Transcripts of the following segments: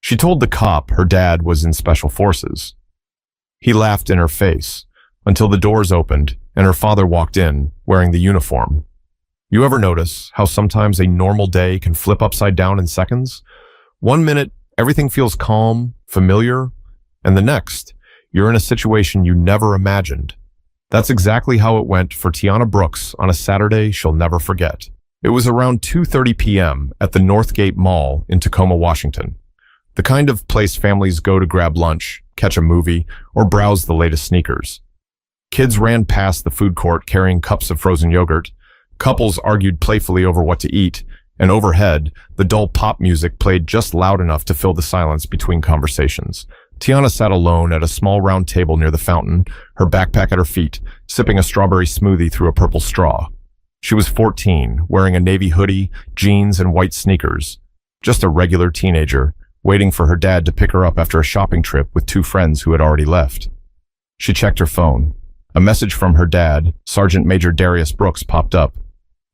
She told the cop her dad was in special forces. He laughed in her face until the doors opened and her father walked in wearing the uniform. You ever notice how sometimes a normal day can flip upside down in seconds? One minute, everything feels calm, familiar, and the next, you're in a situation you never imagined. That's exactly how it went for Tiana Brooks on a Saturday she'll never forget. It was around 2:30 p.m. at the Northgate Mall in Tacoma, Washington. The kind of place families go to grab lunch, catch a movie, or browse the latest sneakers. Kids ran past the food court carrying cups of frozen yogurt. Couples argued playfully over what to eat, and overhead, the dull pop music played just loud enough to fill the silence between conversations. Tiana sat alone at a small round table near the fountain, her backpack at her feet, sipping a strawberry smoothie through a purple straw. She was 14, wearing a navy hoodie, jeans, and white sneakers. Just a regular teenager, waiting for her dad to pick her up after a shopping trip with two friends who had already left. She checked her phone. A message from her dad, Sergeant Major Darius Brooks, popped up.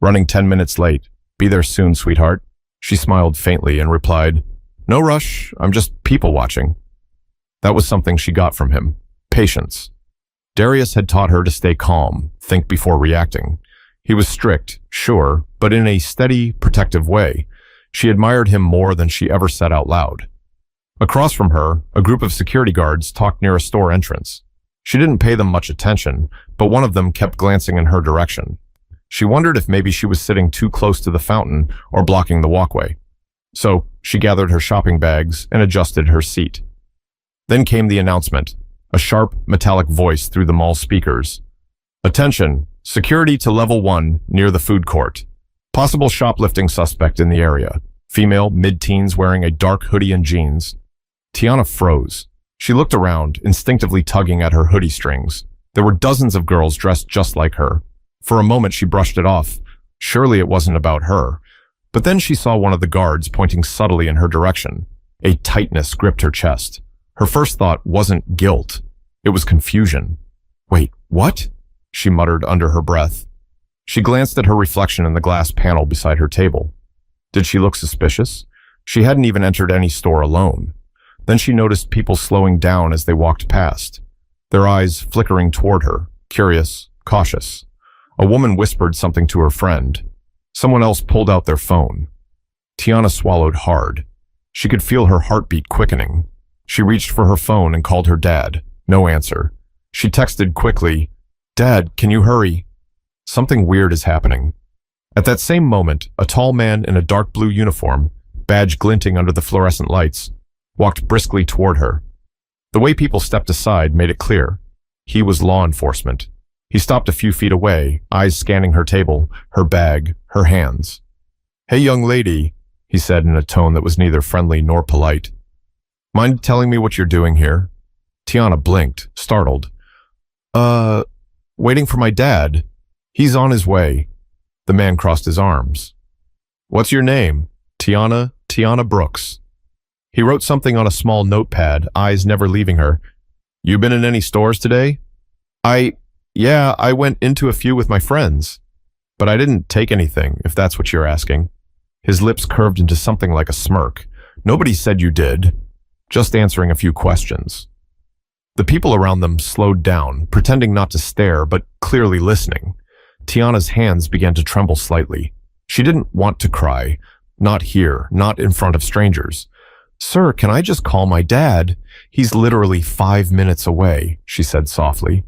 "Running 10 minutes late. Be there soon, sweetheart." She smiled faintly and replied, "No rush, I'm just people watching." That was something she got from him. Patience. Darius had taught her to stay calm, think before reacting. He was strict, sure, but in a steady, protective way. She admired him more than she ever said out loud. Across from her, a group of security guards talked near a store entrance. She didn't pay them much attention, but one of them kept glancing in her direction. She wondered if maybe she was sitting too close to the fountain or blocking the walkway. So she gathered her shopping bags and adjusted her seat. Then came the announcement, a sharp, metallic voice through the mall speakers. "Attention, security to level 1 near the food court. Possible shoplifting suspect in the area. Female, mid-teens, wearing a dark hoodie and jeans." Tiana froze. She looked around, instinctively tugging at her hoodie strings. There were dozens of girls dressed just like her. For a moment, she brushed it off. Surely it wasn't about her. But then she saw one of the guards pointing subtly in her direction. A tightness gripped her chest. Her first thought wasn't guilt. It was confusion. "Wait, what?" she muttered under her breath. She glanced at her reflection in the glass panel beside her table. Did she look suspicious? She hadn't even entered any store alone. Then she noticed people slowing down as they walked past, their eyes flickering toward her, curious, cautious. A woman whispered something to her friend. Someone else pulled out their phone. Tiana swallowed hard. She could feel her heartbeat quickening. She reached for her phone and called her dad. No answer. She texted quickly, "Dad, can you hurry? Something weird is happening." At that same moment, a tall man in a dark blue uniform, badge glinting under the fluorescent lights, walked briskly toward her. The way people stepped aside made it clear. He was law enforcement. He stopped a few feet away, eyes scanning her table, her bag, her hands. "Hey, young lady," he said in a tone that was neither friendly nor polite. "Mind telling me what you're doing here?" Tiana blinked, startled. Waiting for my dad. He's on his way." The man crossed his arms. "What's your name?" Tiana Brooks." He wrote something on a small notepad, eyes never leaving her. "You been in any stores today?" Yeah, I went into a few with my friends. But I didn't take anything, if that's what you're asking." His lips curved into something like a smirk. "Nobody said you did. Just answering a few questions." The people around them slowed down, pretending not to stare, but clearly listening. Tiana's hands began to tremble slightly. She didn't want to cry. Not here, not in front of strangers. "Sir, can I just call my dad? He's literally 5 minutes away," she said softly.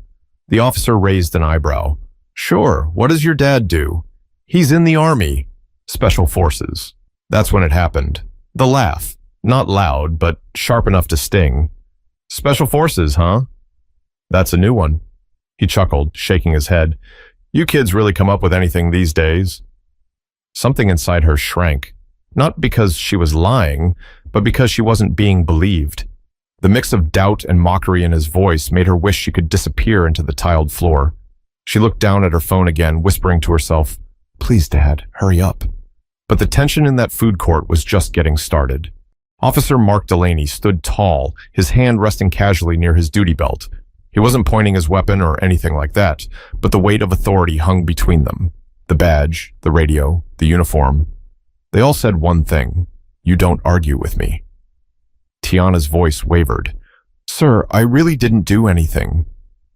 The officer raised an eyebrow. "Sure, what does your dad do?" "He's in the Army. Special Forces." That's when it happened. The laugh. Not loud, but sharp enough to sting. "Special Forces, huh?" "That's a new one." He chuckled, shaking his head. "You kids really come up with anything these days." Something inside her shrank. Not because she was lying, but because she wasn't being believed. The mix of doubt and mockery in his voice made her wish she could disappear into the tiled floor. She looked down at her phone again, whispering to herself, "Please, Dad, hurry up." But the tension in that food court was just getting started. Officer Mark Delaney stood tall, his hand resting casually near his duty belt. He wasn't pointing his weapon or anything like that, but the weight of authority hung between them. The badge, the radio, the uniform. They all said one thing: "You don't argue with me." Tiana's voice wavered. Sir, I really didn't do anything.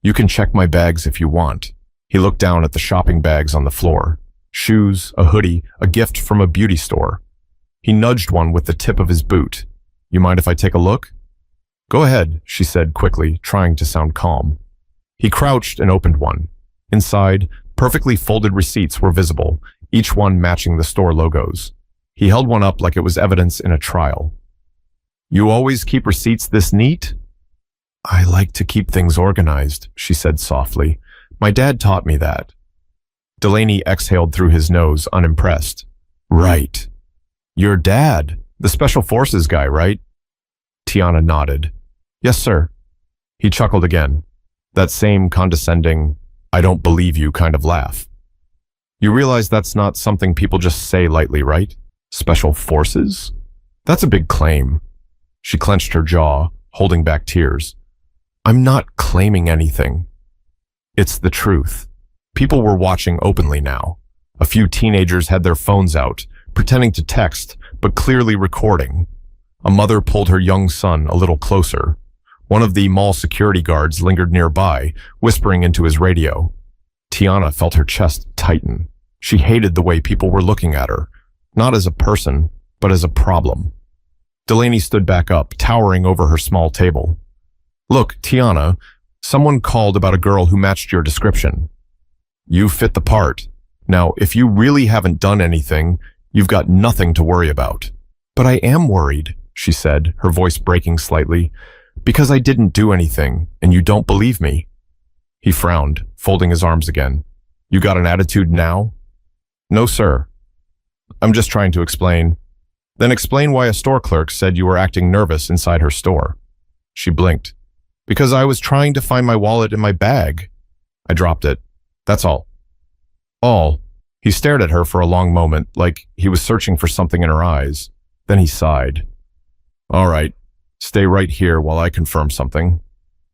You can check my bags if you want. He looked down at the shopping bags on the floor. Shoes, a hoodie, a gift from a beauty store. He nudged one with the tip of his boot. You mind if I take a look? Go ahead, she said quickly, trying to sound calm. He crouched and opened one. Inside, perfectly folded receipts were visible, each one matching the store logos. He held one up like it was evidence in a trial. You always keep receipts this neat? I like to keep things organized, she said softly. My dad taught me that. Delaney exhaled through his nose, unimpressed. Right. Your dad, the Special Forces guy, right? Tiana nodded. Yes, sir. He chuckled again. That same condescending, I don't believe you kind of laugh. You realize that's not something people just say lightly, right? Special Forces? That's a big claim. She clenched her jaw, holding back tears. I'm not claiming anything. It's the truth. People were watching openly now. A few teenagers had their phones out, pretending to text, but clearly recording. A mother pulled her young son a little closer. One of the mall security guards lingered nearby, whispering into his radio. Tiana felt her chest tighten. She hated the way people were looking at her, not as a person, but as a problem. Delaney stood back up, towering over her small table. Look, Tiana, someone called about a girl who matched your description. You fit the part. Now, if you really haven't done anything, you've got nothing to worry about. But I am worried, she said, her voice breaking slightly, because I didn't do anything, and you don't believe me. He frowned, folding his arms again. You got an attitude now? No, sir. I'm just trying to explain. Then explain why a store clerk said you were acting nervous inside her store. She blinked. Because I was trying to find my wallet in my bag. I dropped it. That's all. All. He stared at her for a long moment, like he was searching for something in her eyes. Then he sighed. All right. Stay right here while I confirm something.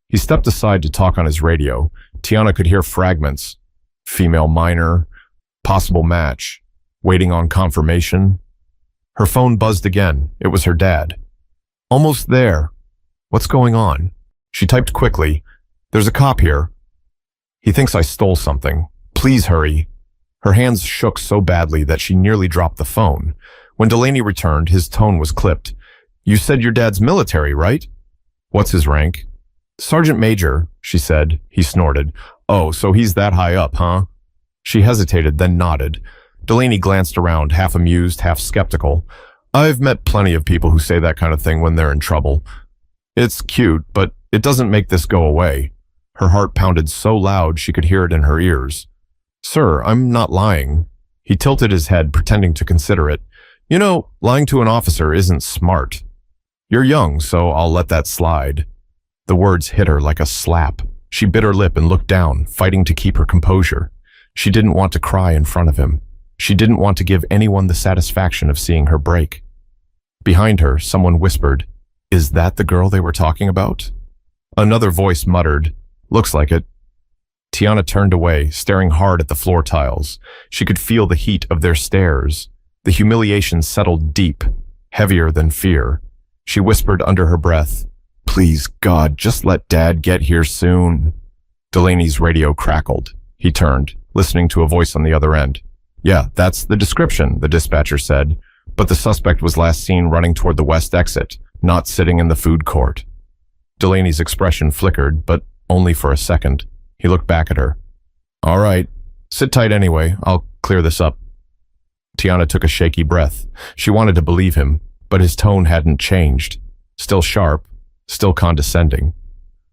He stepped aside to talk on his radio. Tiana could hear fragments. Female minor. Possible match. Waiting on confirmation. Her phone buzzed again. It was her dad. Almost there. What's going on? She typed quickly. There's a cop here. He thinks I stole something. Please hurry. Her hands shook so badly that she nearly dropped the phone. When Delaney returned, his tone was clipped. You said your dad's military, right? What's his rank? Sergeant Major, she said. He snorted. Oh, so he's that high up, huh? She hesitated, then nodded. Delaney glanced around, half amused, half skeptical. I've met plenty of people who say that kind of thing when they're in trouble. It's cute, but it doesn't make this go away. Her heart pounded so loud she could hear it in her ears. Sir, I'm not lying. He tilted his head, pretending to consider it. You know, lying to an officer isn't smart. You're young, so I'll let that slide. The words hit her like a slap. She bit her lip and looked down, fighting to keep her composure. She didn't want to cry in front of him. She didn't want to give anyone the satisfaction of seeing her break. Behind her, someone whispered, Is that the girl they were talking about? Another voice muttered, Looks like it. Tiana turned away, staring hard at the floor tiles. She could feel the heat of their stares. The humiliation settled deep, heavier than fear. She whispered under her breath, Please, God, just let Dad get here soon. Delaney's radio crackled. He turned, listening to a voice on the other end. Yeah, that's the description, the dispatcher said, but the suspect was last seen running toward the west exit, not sitting in the food court. Delaney's expression flickered, but only for a second. He looked back at her. All right, sit tight anyway. I'll clear this up. Tiana took a shaky breath. She wanted to believe him, but his tone hadn't changed. Still sharp, still condescending.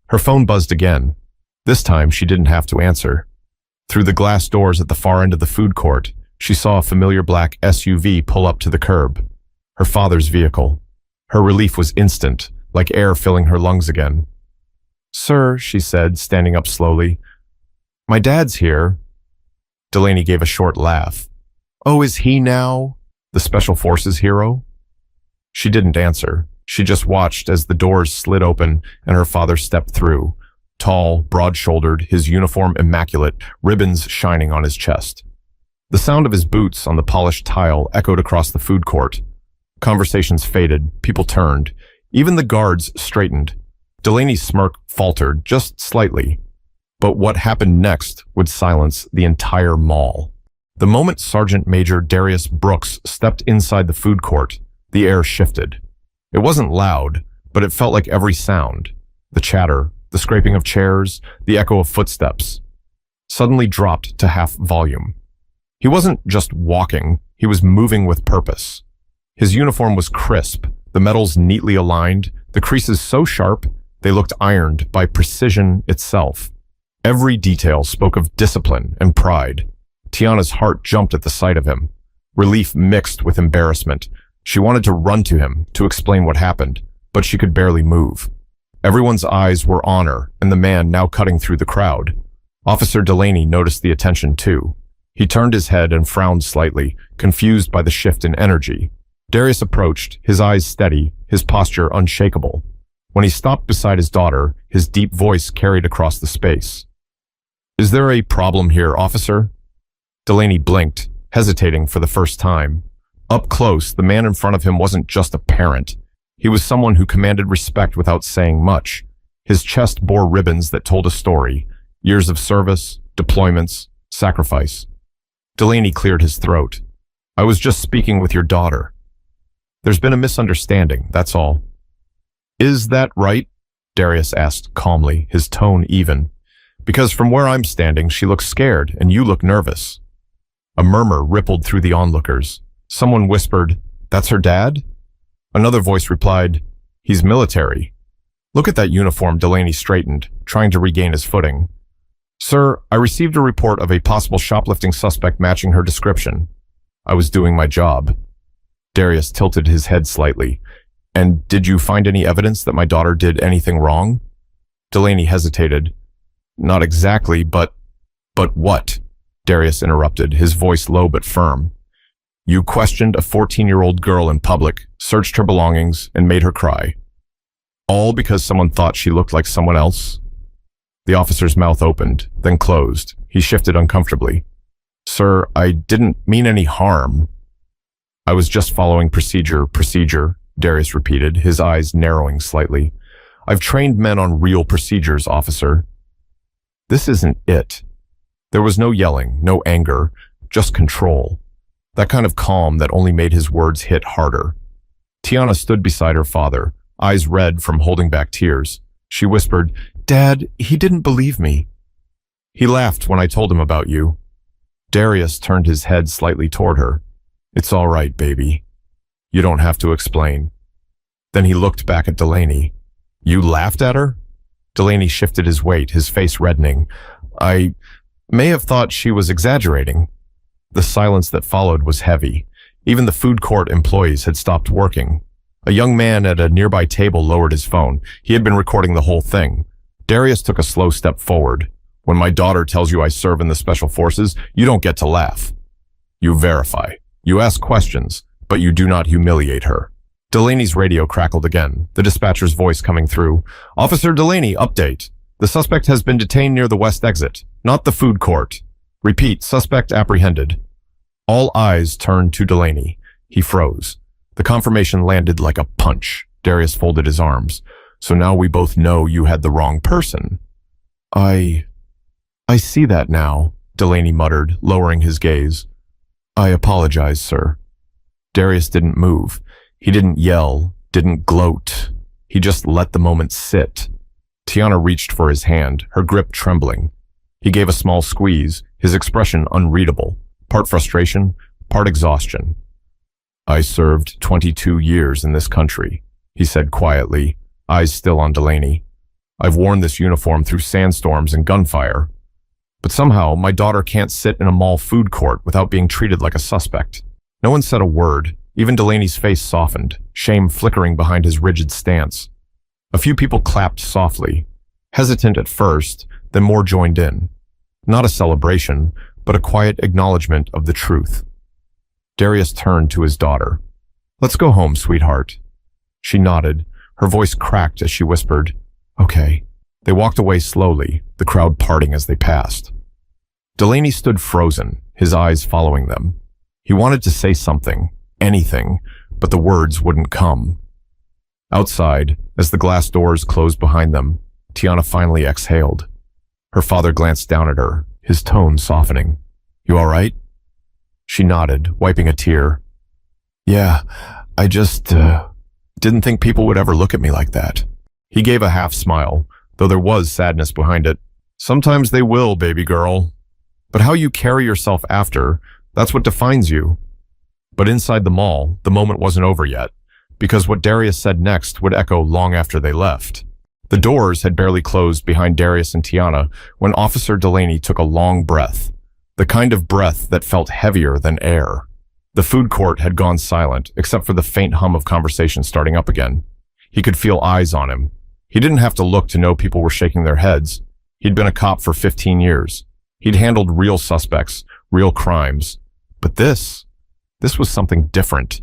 Her phone buzzed again. This time, she didn't have to answer. Through the glass doors at the far end of the food court, she saw a familiar black SUV pull up to the curb. Her father's vehicle. Her relief was instant, like air filling her lungs again. Sir, she said, standing up slowly. My dad's here. Delaney gave a short laugh. Oh, is he now? The Special Forces hero? She didn't answer. She just watched as the doors slid open and her father stepped through. Tall, broad-shouldered, his uniform immaculate, ribbons shining on his chest. The sound of his boots on the polished tile echoed across the food court. Conversations faded, people turned. Even the guards straightened. Delaney's smirk faltered just slightly. But what happened next would silence the entire mall. The moment Sergeant Major Darius Brooks stepped inside the food court, the air shifted. It wasn't loud, but it felt like every sound, the chatter, the scraping of chairs, the echo of footsteps, suddenly dropped to half volume. He wasn't just walking, he was moving with purpose. His uniform was crisp, the metals neatly aligned, the creases so sharp they looked ironed by precision itself. Every detail spoke of discipline and pride. Tiana's heart jumped at the sight of him. Relief mixed with embarrassment. She wanted to run to him, to explain what happened, but she could barely move. Everyone's eyes were on her and the man now cutting through the crowd. Officer Delaney noticed the attention too. He turned his head and frowned slightly, confused by the shift in energy. Darius approached, his eyes steady, his posture unshakable. When he stopped beside his daughter, his deep voice carried across the space. "Is there a problem here, officer?" Delaney blinked, hesitating for the first time. Up close, the man in front of him wasn't just a parent. He was someone who commanded respect without saying much. His chest bore ribbons that told a story. Years of service, deployments, sacrifice. Delaney cleared his throat. "I was just speaking with your daughter. There's been a misunderstanding, that's all." "Is that right?" Darius asked calmly, his tone even. "Because from where I'm standing, she looks scared and you look nervous." A murmur rippled through the onlookers. Someone whispered, "That's her dad?" Another voice replied, "He's military." "Look at that uniform." Delaney straightened, trying to regain his footing. "Sir, I received a report of a possible shoplifting suspect matching her description. I was doing my job." Darius tilted his head slightly. "And did you find any evidence that my daughter did anything wrong?" Delaney hesitated. "Not exactly, but what?" Darius interrupted, his voice low but firm. "You questioned a 14-year-old girl in public, searched her belongings, and made her cry. All because someone thought she looked like someone else?" The officer's mouth opened, then closed. He shifted uncomfortably. "Sir, I didn't mean any harm." "I was just following procedure, Darius repeated, his eyes narrowing slightly. "I've trained men on real procedures, officer." "This isn't it." There was no yelling, no anger, just control. That kind of calm that only made his words hit harder. Tiana stood beside her father, eyes red from holding back tears. She whispered, "Dad, he didn't believe me." "He laughed when I told him about you." Darius turned his head slightly toward her. "It's all right, baby. You don't have to explain." Then he looked back at Delaney. "You laughed at her?" Delaney shifted his weight, his face reddening. "I may have thought she was exaggerating." The silence that followed was heavy. Even the food court employees had stopped working. A young man at a nearby table lowered his phone. He had been recording the whole thing. Darius took a slow step forward. "When my daughter tells you I serve in the Special Forces, you don't get to laugh. You verify. You ask questions, but you do not humiliate her." Delaney's radio crackled again, the dispatcher's voice coming through. "Officer Delaney, update. The suspect has been detained near the west exit, not the food court. Repeat, suspect apprehended." All eyes turned to Delaney. He froze. The confirmation landed like a punch. Darius folded his arms. "So now we both know you had the wrong person." I see that now," Delaney muttered, lowering his gaze. "I apologize, sir." Darius didn't move. He didn't yell, didn't gloat. He just let the moment sit. Tiana reached for his hand, her grip trembling. He gave a small squeeze, his expression unreadable, part frustration, part exhaustion. "I served 22 years in this country," he said quietly, eyes still on Delaney. "I've worn this uniform through sandstorms and gunfire. But somehow, my daughter can't sit in a mall food court without being treated like a suspect." No one said a word. Even Delaney's face softened, shame flickering behind his rigid stance. A few people clapped softly, hesitant at first, then more joined in. Not a celebration, but a quiet acknowledgement of the truth. Darius turned to his daughter. "Let's go home, sweetheart." She nodded, her voice cracked as she whispered, "Okay." They walked away slowly, the crowd parting as they passed. Delaney stood frozen, his eyes following them. He wanted to say something, anything, but the words wouldn't come. Outside, as the glass doors closed behind them, Tiana finally exhaled. Her father glanced down at her, his tone softening. "You all right?" She nodded, wiping a tear. "Yeah, I just, didn't think people would ever look at me like that." He gave a half smile, though there was sadness behind it. "Sometimes they will, baby girl. But how you carry yourself after, that's what defines you." But inside the mall, the moment wasn't over yet, because what Darius said next would echo long after they left. The doors had barely closed behind Darius and Tiana when Officer Delaney took a long breath, the kind of breath that felt heavier than air. The food court had gone silent, except for the faint hum of conversation starting up again. He could feel eyes on him. He didn't have to look to know people were shaking their heads. He'd been a cop for 15 years. He'd handled real suspects, real crimes. But this was something different.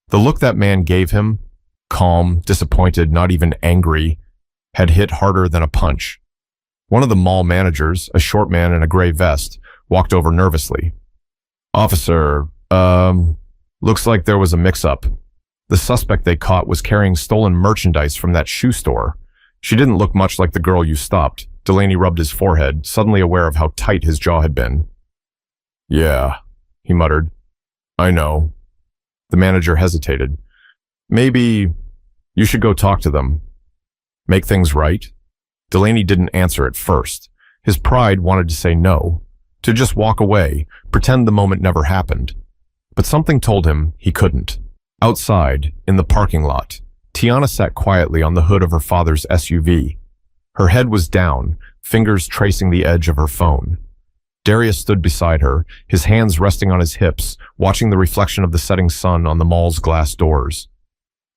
The look that man gave him, calm, disappointed, not even angry, had hit harder than a punch. One of the mall managers, a short man in a gray vest, walked over nervously. "Officer, looks like there was a mix-up." The suspect they caught was carrying stolen merchandise from that shoe store. She didn't look much like the girl you stopped. Delaney rubbed his forehead, suddenly aware of how tight his jaw had been. "Yeah," he muttered. "I know." The manager hesitated. "Maybe you should go talk to them. Make things right?" Delaney didn't answer at first. His pride wanted to say no, to just walk away, pretend the moment never happened. But something told him he couldn't. Outside, in the parking lot, Tiana sat quietly on the hood of her father's SUV. Her head was down, fingers tracing the edge of her phone. Darius stood beside her, his hands resting on his hips, watching the reflection of the setting sun on the mall's glass doors.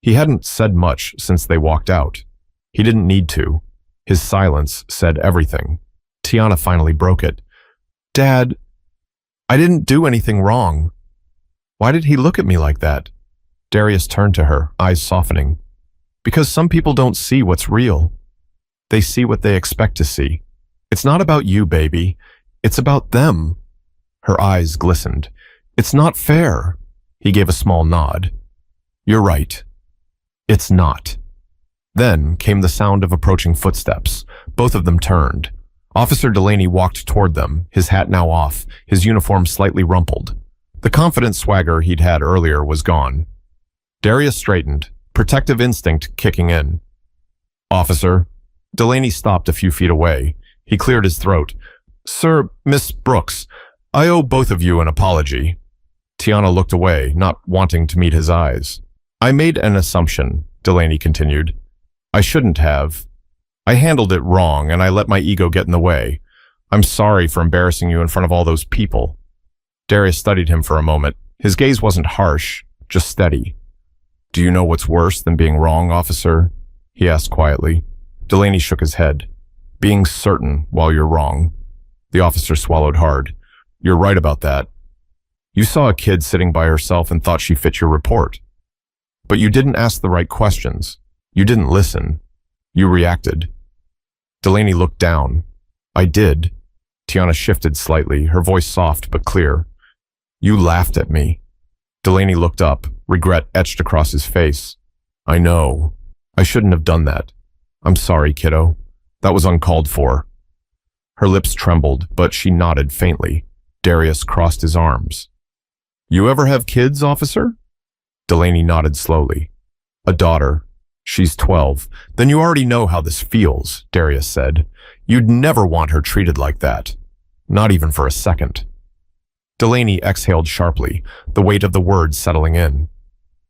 He hadn't said much since they walked out. He didn't need to. His silence said everything. Tiana finally broke it. "Dad, I didn't do anything wrong. Why did he look at me like that?" Darius turned to her, eyes softening. "Because some people don't see what's real. They see what they expect to see. It's not about you, baby. It's about them." Her eyes glistened. "It's not fair." He gave a small nod. "You're right. It's not." Then came the sound of approaching footsteps. Both of them turned. Officer Delaney walked toward them, his hat now off, his uniform slightly rumpled. The confident swagger he'd had earlier was gone. Darius straightened, protective instinct kicking in. "Officer." Delaney stopped a few feet away. He cleared his throat. "Sir, Miss Brooks, I owe both of you an apology." Tiana looked away, not wanting to meet his eyes. "I made an assumption," Delaney continued. "I shouldn't have. I handled it wrong, and I let my ego get in the way. I'm sorry for embarrassing you in front of all those people." Darius studied him for a moment. His gaze wasn't harsh, just steady. "Do you know what's worse than being wrong, officer?" he asked quietly. Delaney shook his head. "Being certain while you're wrong." The officer swallowed hard. "You're right about that. You saw a kid sitting by herself and thought she fit your report. But you didn't ask the right questions. You didn't listen. You reacted." Delaney looked down. "I did." Tiana shifted slightly, her voice soft but clear. "You laughed at me." Delaney looked up, regret etched across his face. "I know. I shouldn't have done that. I'm sorry, kiddo. That was uncalled for." Her lips trembled, but she nodded faintly. Darius crossed his arms. "You ever have kids, officer?" Delaney nodded slowly. "A daughter. She's 12. Then you already know how this feels," Darius said. "You'd never want her treated like that. Not even for a second." Delaney exhaled sharply, the weight of the words settling in.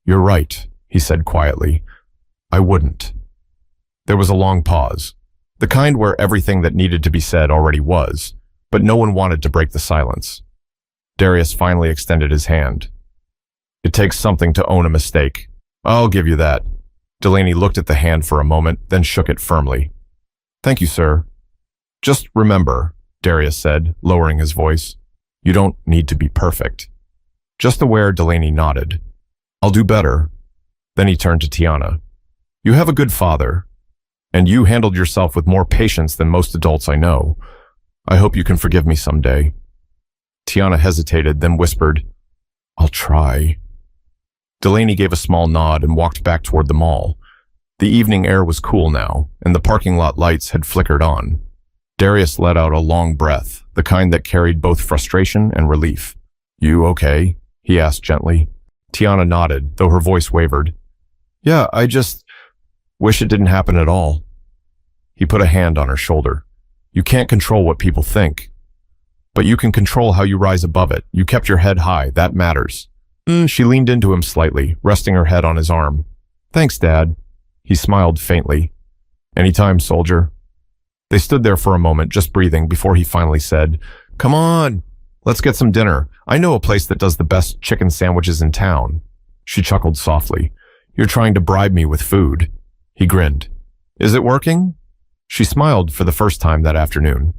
"You're right," he said quietly. "I wouldn't." There was a long pause, the kind where everything that needed to be said already was, but no one wanted to break the silence. Darius finally extended his hand. "It takes something to own a mistake. I'll give you that." Delaney looked at the hand for a moment, then shook it firmly. "Thank you, sir." "Just remember," Darius said, lowering his voice, "you don't need to be perfect." Just aware, Delaney nodded. "I'll do better." Then he turned to Tiana. "You have a good father, and you handled yourself with more patience than most adults I know. I hope you can forgive me someday." Tiana hesitated, then whispered, "I'll try." Delaney gave a small nod and walked back toward the mall. The evening air was cool now, and the parking lot lights had flickered on. Darius let out a long breath, the kind that carried both frustration and relief. "You okay?" he asked gently. Tiana nodded, though her voice wavered. "Yeah, I just wish it didn't happen at all." He put a hand on her shoulder. "You can't control what people think, but you can control how you rise above it. You kept your head high, that matters." She leaned into him slightly, resting her head on his arm. "Thanks, Dad." He smiled faintly. "Anytime, soldier." They stood there for a moment, just breathing, before he finally said, "Come on, let's get some dinner. I know a place that does the best chicken sandwiches in town." She chuckled softly. "You're trying to bribe me with food." He grinned. "Is it working?" She smiled for the first time that afternoon.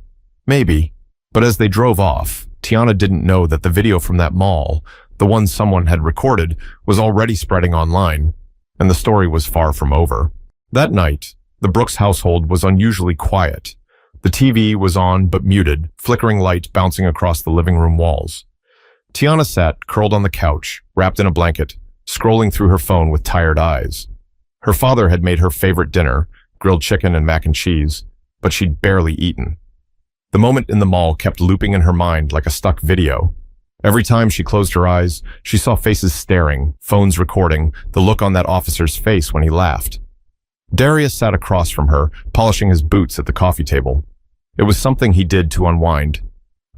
Maybe. But as they drove off, Tiana didn't know that the video from that mall, the one someone had recorded, was already spreading online, and the story was far from over. That night, the Brooks household was unusually quiet. The TV was on but muted, flickering light bouncing across the living room walls. Tiana sat, curled on the couch, wrapped in a blanket, scrolling through her phone with tired eyes. Her father had made her favorite dinner, grilled chicken and mac and cheese, but she'd barely eaten. The moment in the mall kept looping in her mind like a stuck video. Every time she closed her eyes, she saw faces staring, phones recording, the look on that officer's face when he laughed. Darius sat across from her, polishing his boots at the coffee table. It was something he did to unwind,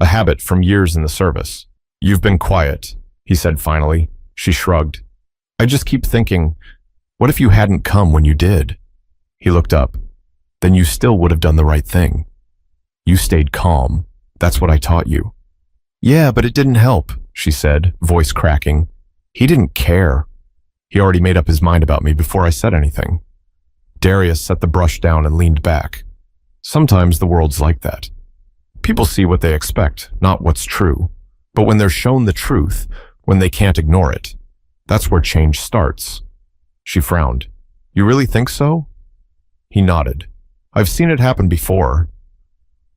a habit from years in the service. "You've been quiet," he said finally. She shrugged. "I just keep thinking, what if you hadn't come when you did?" He looked up. "Then you still would have done the right thing. You stayed calm. That's what I taught you." "Yeah, but it didn't help," she said, voice cracking. "He didn't care. He already made up his mind about me before I said anything." Darius set the brush down and leaned back. "Sometimes the world's like that. People see what they expect, not what's true. But when they're shown the truth, when they can't ignore it, that's where change starts." She frowned. "You really think so?" He nodded. "I've seen it happen before.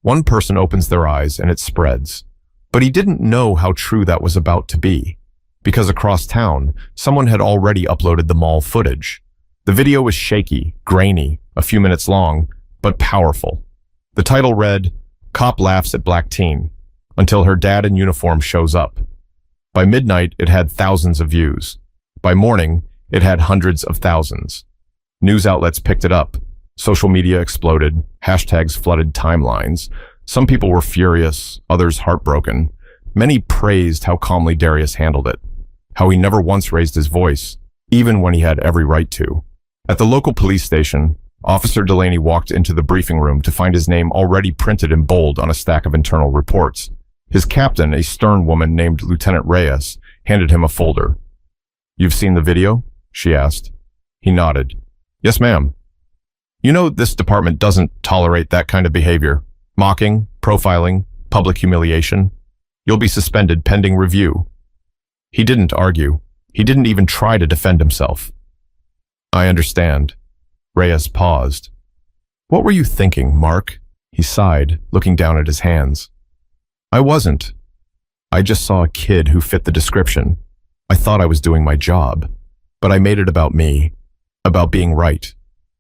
One person opens their eyes and it spreads. But he didn't know how true that was about to be, because across town, someone had already uploaded the mall footage. The video was shaky, grainy, a few minutes long, but powerful. The title read, "Cop Laughs at Black Teen," until her dad in uniform shows up. By midnight, it had thousands of views. By morning, it had hundreds of thousands. News outlets picked it up. Social media exploded. Hashtags flooded timelines. Some people were furious, others heartbroken. Many praised how calmly Darius handled it, how he never once raised his voice, even when he had every right to. At the local police station, Officer Delaney walked into the briefing room to find his name already printed in bold on a stack of internal reports. His captain, a stern woman named Lieutenant Reyes, handed him a folder. "You've seen the video?" she asked. He nodded. "Yes, ma'am." "You know, this department doesn't tolerate that kind of behavior. Mocking, profiling, public humiliation. You'll be suspended pending review." He didn't argue. He didn't even try to defend himself. "I understand." Reyes paused. "What were you thinking, Mark?" He sighed, looking down at his hands. "I wasn't. I just saw a kid who fit the description. I thought I was doing my job, but I made it about me, about being right,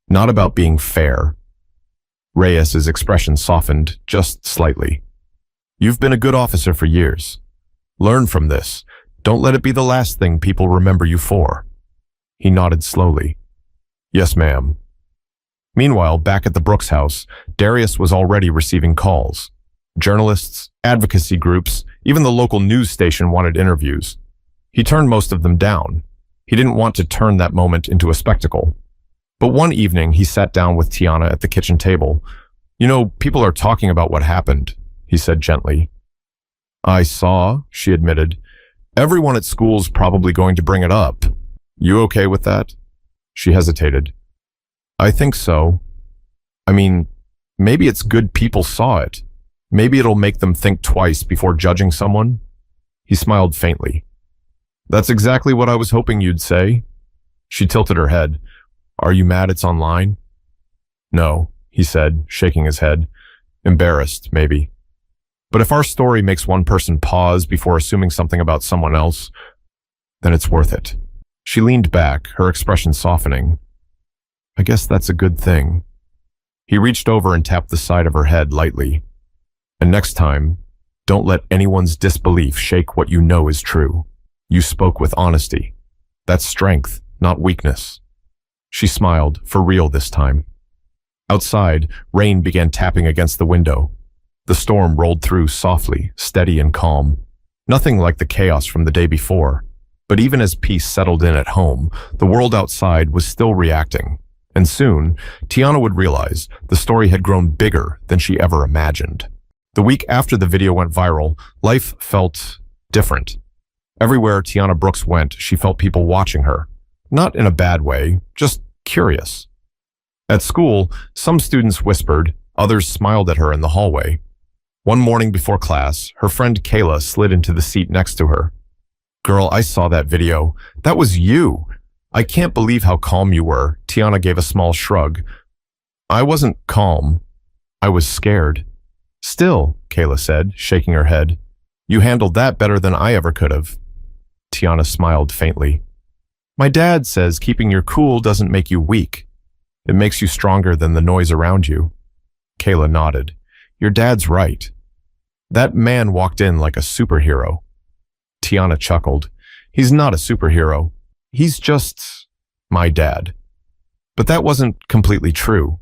not about being fair." Reyes's expression softened just slightly. "You've been a good officer for years. Learn from this. Don't let it be the last thing people remember you for." He nodded slowly. "Yes, ma'am." Meanwhile, back at the Brooks house, Darius was already receiving calls. Journalists, advocacy groups, even the local news station wanted interviews. He turned most of them down. He didn't want to turn that moment into a spectacle. But one evening, he sat down with Tiana at the kitchen table. "You know, people are talking about what happened," he said gently. "I saw," she admitted. "Everyone at school's probably going to bring it up. You okay with that?" She hesitated. "I think so. I mean, maybe it's good people saw it. Maybe it'll make them think twice before judging someone." He smiled faintly. "That's exactly what I was hoping you'd say." She tilted her head. "Are you mad it's online?" "No," he said, shaking his head. "Embarrassed, maybe. But if our story makes one person pause before assuming something about someone else, then it's worth it." She leaned back, her expression softening. I guess that's a good thing. He reached over and tapped the side of her head lightly. And next time, don't let anyone's disbelief shake what you know is true. You spoke with honesty. That's strength, not weakness. She smiled, for real this time. Outside, rain began tapping against the window. The storm rolled through softly, steady and calm. Nothing like the chaos from the day before. But even as peace settled in at home, the world outside was still reacting. And soon, Tiana would realize the story had grown bigger than she ever imagined. The week after the video went viral, life felt different. Everywhere Tiana Brooks went, she felt people watching her. Not in a bad way, just curious. At school, some students whispered, others smiled at her in the hallway. One morning before class, her friend Kayla slid into the seat next to her. "Girl, I saw that video. That was you. I can't believe how calm you were." Tiana gave a small shrug. "I wasn't calm. I was scared." "Still," Kayla said, shaking her head, "you handled that better than I ever could have." Tiana smiled faintly. "My dad says keeping your cool doesn't make you weak. It makes you stronger than the noise around you." Kayla nodded. "Your dad's right. That man walked in like a superhero." Tiana chuckled. "He's not a superhero. He's just my dad." But that wasn't completely true.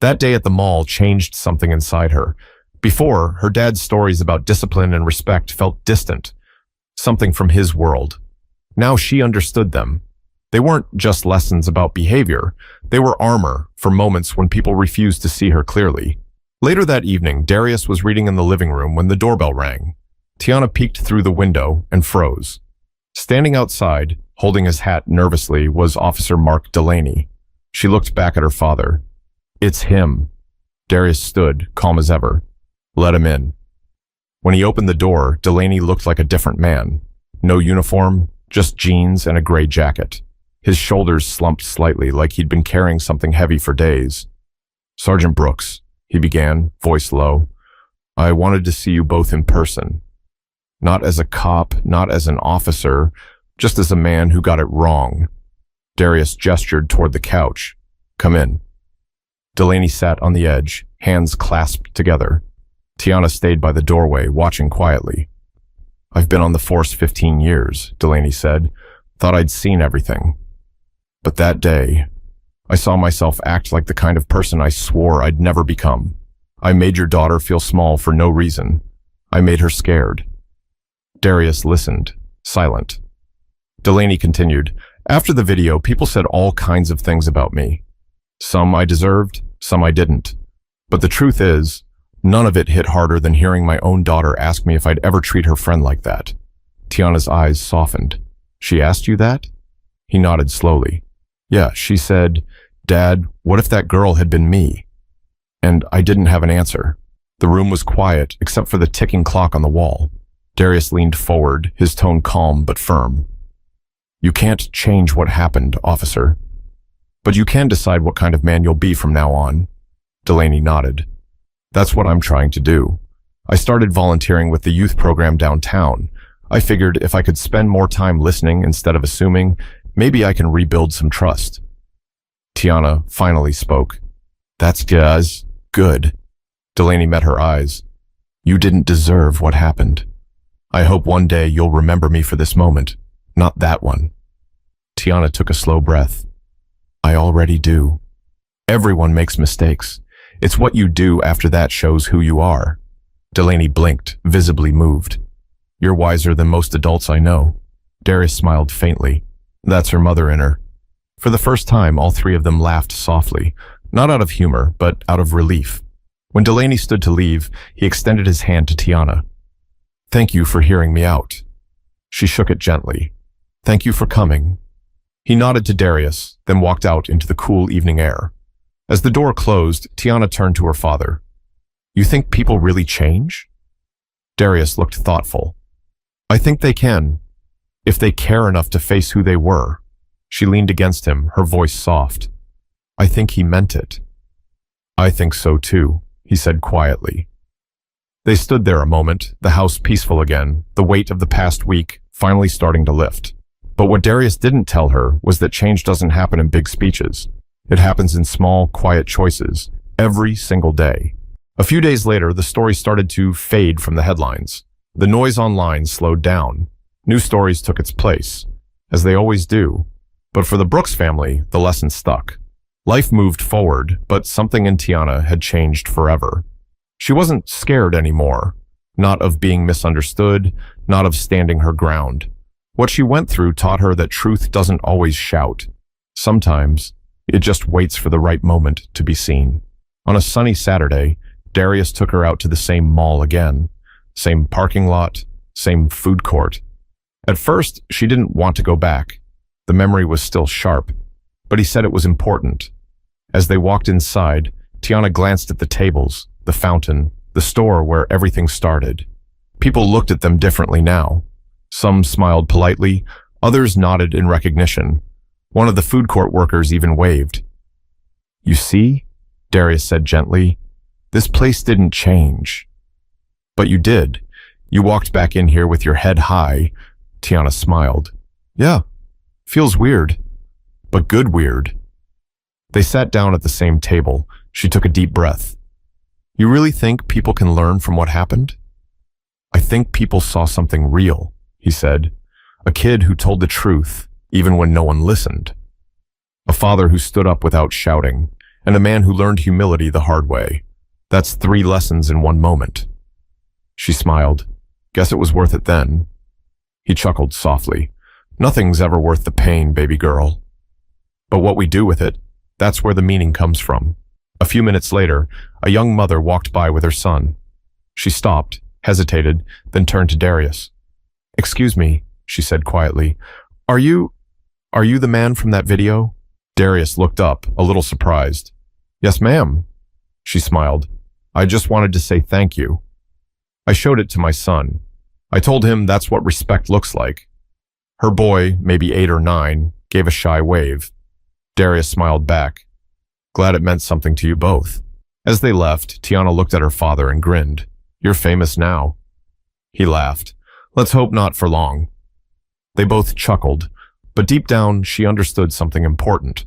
That day at the mall changed something inside her. Before, her dad's stories about discipline and respect felt distant, something from his world. Now she understood them. They weren't just lessons about behavior. They were armor for moments when people refused to see her clearly. Later that evening, Darius was reading in the living room when the doorbell rang. Tiana peeked through the window and froze. Standing outside, holding his hat nervously, was Officer Mark Delaney. She looked back at her father. "It's him." Darius stood, calm as ever. "Let him in." When he opened the door, Delaney looked like a different man. No uniform, just jeans and a gray jacket. His shoulders slumped slightly, like he'd been carrying something heavy for days. "Sergeant Brooks," he began, voice low, "I wanted to see you both in person. Not as a cop, not as an officer, just as a man who got it wrong." Darius gestured toward the couch. "Come in." Delaney sat on the edge, hands clasped together. Tiana stayed by the doorway, watching quietly. "I've been on the force 15 years, Delaney said. "Thought I'd seen everything. But that day, I saw myself act like the kind of person I swore I'd never become. I made your daughter feel small for no reason. I made her scared." Darius listened, silent. Delaney continued, "After the video, people said all kinds of things about me. Some I deserved, some I didn't. But the truth is, none of it hit harder than hearing my own daughter ask me if I'd ever treat her friend like that." Tiana's eyes softened. "She asked you that?" He nodded slowly. "Yeah, she said, 'Dad, what if that girl had been me?' And I didn't have an answer." The room was quiet, except for the ticking clock on the wall. Darius leaned forward, his tone calm but firm. "You can't change what happened, officer. But you can decide what kind of man you'll be from now on." Delaney nodded. "That's what I'm trying to do. I started volunteering with the youth program downtown. I figured if I could spend more time listening instead of assuming, maybe I can rebuild some trust." Tiana finally spoke. "That's good." Delaney met her eyes. "You didn't deserve what happened. I hope one day you'll remember me for this moment, not that one." Tiana took a slow breath. "I already do. Everyone makes mistakes. It's what you do after that shows who you are." Delaney blinked, visibly moved. "You're wiser than most adults I know." Darius smiled faintly. "That's her mother in her." For the first time, all three of them laughed softly, not out of humor, but out of relief. When Delaney stood to leave, he extended his hand to Tiana. "Thank you for hearing me out." She shook it gently. "Thank you for coming." He nodded to Darius, then walked out into the cool evening air. As the door closed, Tiana turned to her father. "You think people really change?" Darius looked thoughtful. "I think they can, if they care enough to face who they were." She leaned against him, her voice soft. "I think he meant it." "I think so too," he said quietly. They stood there a moment, the house peaceful again, the weight of the past week finally starting to lift. But what Darius didn't tell her was that change doesn't happen in big speeches. It happens in small, quiet choices, every single day. A few days later, the story started to fade from the headlines. The noise online slowed down. New stories took its place, as they always do. But for the Brooks family, the lesson stuck. Life moved forward, but something in Tiana had changed forever. She wasn't scared anymore, not of being misunderstood, not of standing her ground. What she went through taught her that truth doesn't always shout. Sometimes, it just waits for the right moment to be seen. On a sunny Saturday, Darius took her out to the same mall again. Same parking lot, same food court. At first, she didn't want to go back. The memory was still sharp, but he said it was important. As they walked inside, Tiana glanced at the tables, the fountain, the store where everything started. People looked at them differently now. Some smiled politely, others nodded in recognition. One of the food court workers even waved. "You see," Darius said gently, "this place didn't change." "But you did. You walked back in here with your head high." Tiana smiled. "Yeah, feels weird, but good weird." They sat down at the same table. She took a deep breath. "You really think people can learn from what happened?" "I think people saw something real," he said. "A kid who told the truth, even when no one listened. A father who stood up without shouting, and a man who learned humility the hard way. That's 3 lessons in one moment." She smiled. "Guess it was worth it then." He chuckled softly. "Nothing's ever worth the pain, baby girl. But what we do with it, that's where the meaning comes from." A few minutes later, a young mother walked by with her son. She stopped, hesitated, then turned to Darius. "Excuse me," she said quietly. Are you the man from that video?" Darius looked up, a little surprised. "Yes, ma'am." She smiled. "I just wanted to say thank you. I showed it to my son. I told him that's what respect looks like." Her boy, maybe 8 or 9, gave a shy wave. Darius smiled back. "Glad it meant something to you both." As they left, Tiana looked at her father and grinned. "You're famous now." He laughed. "Let's hope not for long." They both chuckled, but deep down, she understood something important.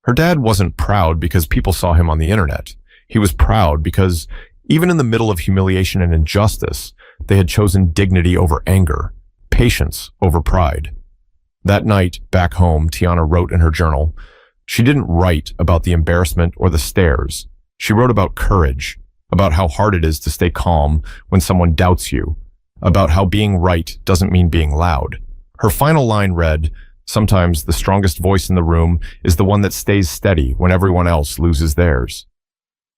Her dad wasn't proud because people saw him on the internet. He was proud because, even in the middle of humiliation and injustice, they had chosen dignity over anger, patience over pride. That night, back home, Tiana wrote in her journal. She didn't write about the embarrassment or the stares. She wrote about courage, about how hard it is to stay calm when someone doubts you, about how being right doesn't mean being loud. Her final line read, "Sometimes the strongest voice in the room is the one that stays steady when everyone else loses theirs."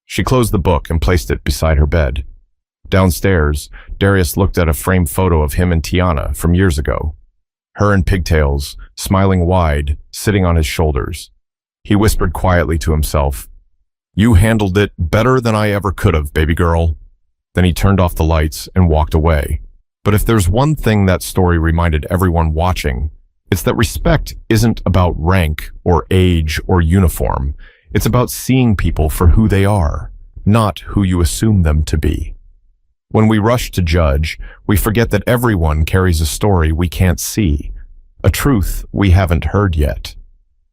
She closed the book and placed it beside her bed. Downstairs, Darius looked at a framed photo of him and Tiana from years ago. Her in pigtails, smiling wide, sitting on his shoulders. He whispered quietly to himself, "You handled it better than I ever could have, baby girl." Then he turned off the lights and walked away. But if there's one thing that story reminded everyone watching, it's that respect isn't about rank or age or uniform. It's about seeing people for who they are, not who you assume them to be. When we rush to judge, we forget that everyone carries a story we can't see, a truth we haven't heard yet.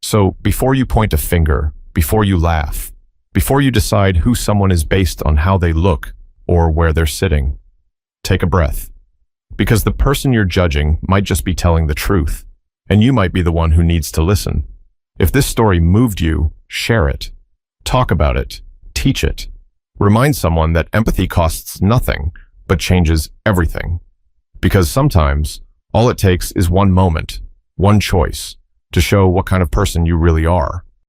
So before you point a finger, before you laugh, before you decide who someone is based on how they look or where they're sitting, take a breath. Because the person you're judging might just be telling the truth, and you might be the one who needs to listen. If this story moved you, share it. Talk about it. Teach it. Remind someone that empathy costs nothing, but changes everything. Because sometimes, all it takes is one moment, one choice, to show what kind of person you really are.